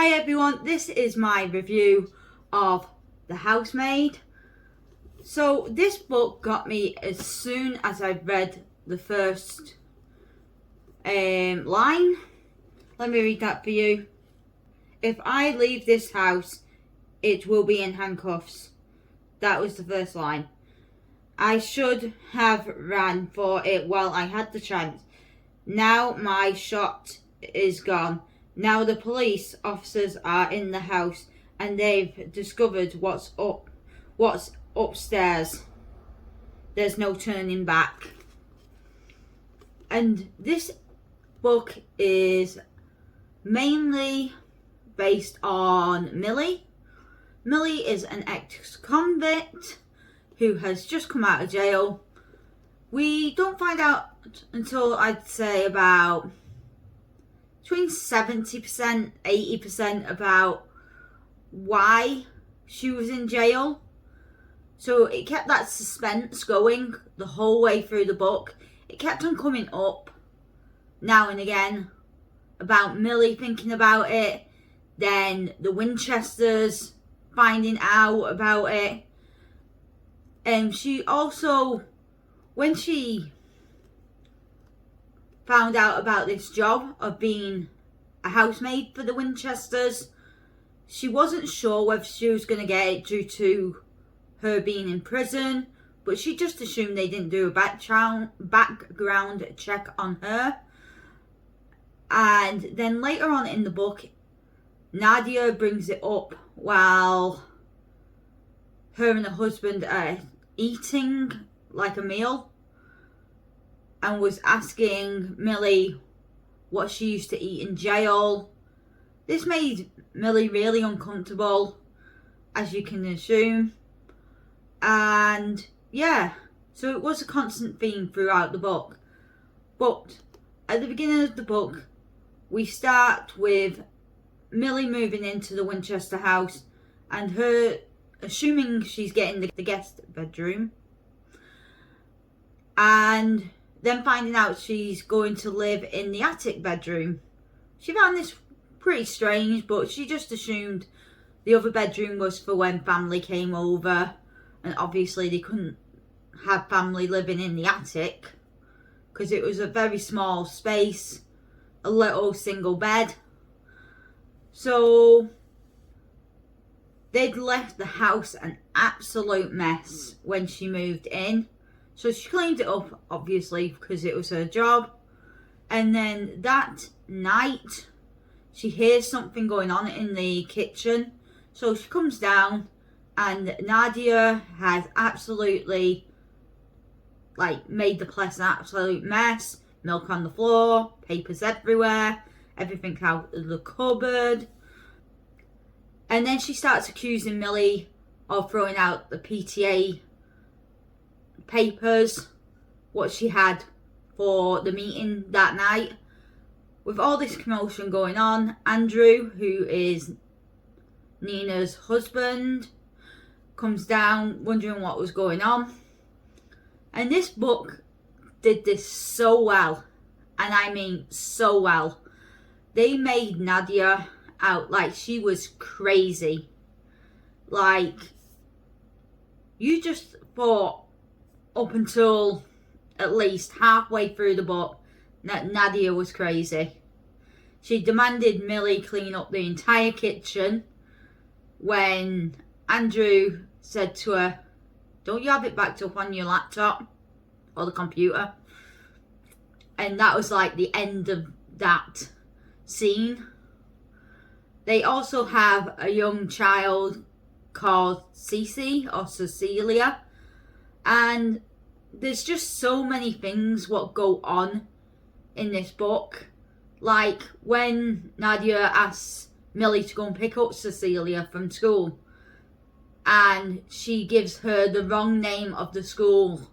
Hi everyone, this is my review of The Housemaid. So this book got me as soon as I read the first line. Let me read that for you. If I leave this house, it will be in handcuffs. That was the first line. I should have ran for it while I had the chance. Now my shot is gone. Now the police officers are in the house and they've discovered what's upstairs. There's no turning back. And this book is mainly based on Millie. Millie is an ex-convict who has just come out of jail. We don't find out until I'd say about between 70%, 80% about why she was in jail. So it kept that suspense going the whole way through the book. It kept on coming up now and again about Millie thinking about it, then the Winchesters finding out about it. And she also, when she found out about this job of being a housemaid for the Winchesters, she wasn't sure whether she was going to get it due to her being in prison, but she just assumed they didn't do a background check on her. And then later on in the book, Nadia brings it up while her and her husband are eating like a meal, and was asking Millie what she used to eat in jail. This made Millie really uncomfortable, as you can assume. And yeah, so it was a constant theme throughout the book. But at the beginning of the book, we start with Millie moving into the Winchester house and her assuming she's getting the guest bedroom, and then finding out she's going to live in the attic bedroom. She found this pretty strange, but she just assumed the other bedroom was for when family came over, and obviously they couldn't have family living in the attic because it was a very small space, a little single bed. So they'd left the house an absolute mess when she moved in. So she cleaned it up, obviously, because it was her job. And then that night, she hears something going on in the kitchen. So she comes down and Nadia has absolutely made the place an absolute mess. Milk on the floor, papers everywhere, everything out of the cupboard. And then she starts accusing Millie of throwing out the PTA papers, what she had for the meeting that night. With all this commotion going on, Andrew, who is Nina's husband, comes down wondering what was going on. And this book did this so well, and I mean so well. They made Nadia out like she was crazy. Like, you just thought up until at least halfway through the book that Nadia was crazy. She demanded Millie clean up the entire kitchen when Andrew said to her, "Don't you have it backed up on your laptop or the computer?" And that was like the end of that scene. They also have a young child called Cece or Cecilia, and there's just so many things what go on in this book. Like when Nadia asks Millie to go and pick up Cecilia from school, and she gives her the wrong name of the school.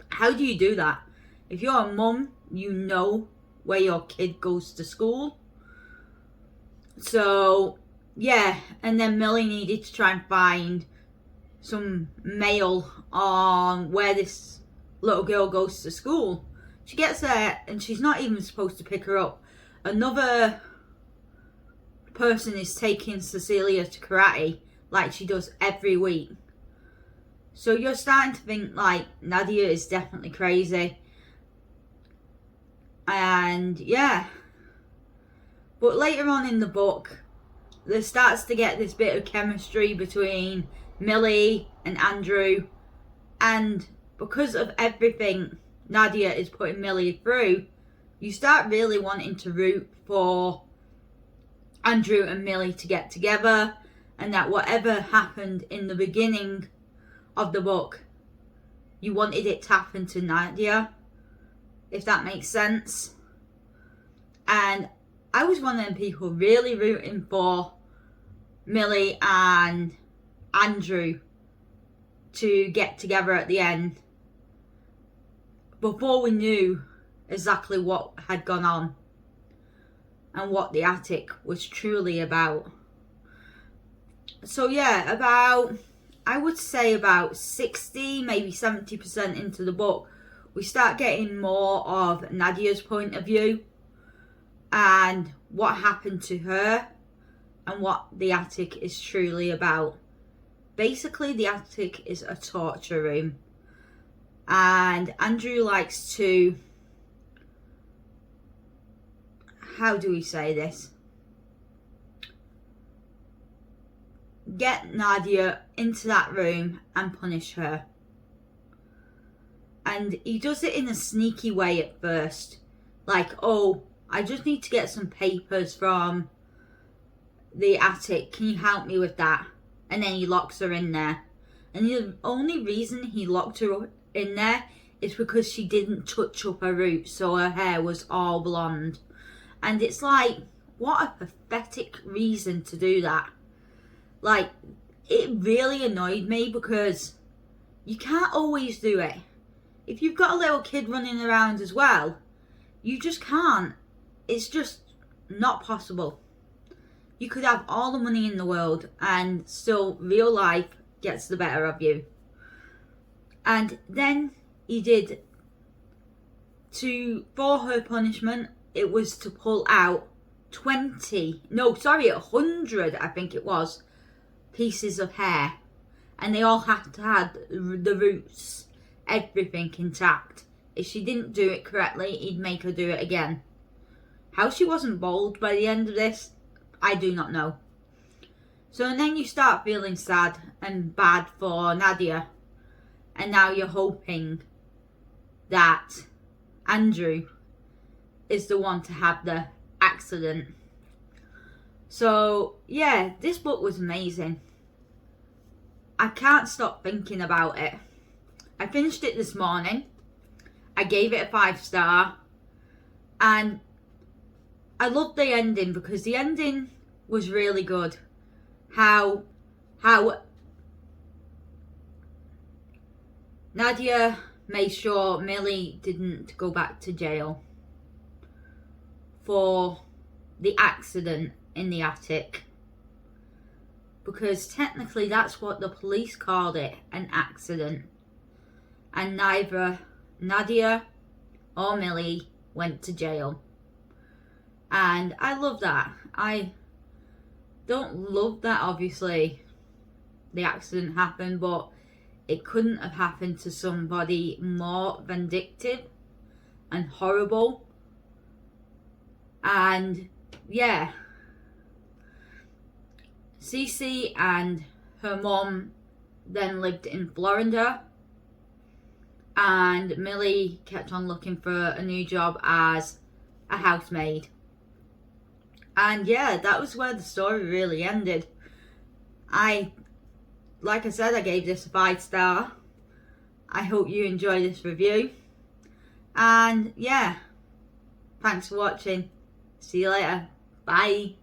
How do you do that? If you're a mum, you know where your kid goes to school. So yeah, and then Millie needed to try and find some mail on where this little girl goes to school. She gets there and she's not even supposed to pick her up. Another person is taking Cecilia to karate like she does every week. So you're starting to think like Nadia is definitely crazy. And yeah. But later on in the book, there starts to get this bit of chemistry between Millie and Andrew. And because of everything Nadia is putting Millie through, you start really wanting to root for Andrew and Millie to get together, and that whatever happened in the beginning of the book, you wanted it to happen to Nadia, if that makes sense. And I was one of them people really rooting for Millie and Andrew to get together at the end, before we knew exactly what had gone on and what the attic was truly about. So yeah, I would say about 60, maybe 70% into the book, we start getting more of Nadia's point of view and what happened to her and what the attic is truly about. Basically, the attic is a torture room, and Andrew likes to, how do we say this, get Nadia into that room and punish her. And he does it in a sneaky way at first, like, oh, I just need to get some papers from the attic, can you help me with that? And then he locks her in there. And the only reason he locked her in there is because she didn't touch up her roots, so her hair was all blonde. And it's like, what a pathetic reason to do that. Like, it really annoyed me because you can't always do it. If you've got a little kid running around as well, you just can't. It's just not possible. You could have all the money in the world and still real life gets the better of you. And then he did, for her punishment, it was to pull out 100, I think it was, pieces of hair. And they all had to have the roots, everything intact. If she didn't do it correctly, he'd make her do it again. How she wasn't bald by the end of this, I do not know. So and then you start feeling sad and bad for Nadia. And now you're hoping that Andrew is the one to have the accident. So yeah, this book was amazing. I can't stop thinking about it. I finished it this morning. I gave it a 5-star. And I loved the ending because the ending was really good. How Nadia made sure Millie didn't go back to jail for the accident in the attic. Because technically that's what the police called it, an accident. And neither Nadia or Millie went to jail. And I love that. I don't love that, obviously, the accident happened, but it couldn't have happened to somebody more vindictive and horrible. And yeah, Cece and her mom then lived in Florida, and Millie kept on looking for a new job as a housemaid. And yeah, that was where the story really ended. Like I said, I gave this a 5-star. I hope you enjoy this review. And yeah, thanks for watching. See you later. Bye.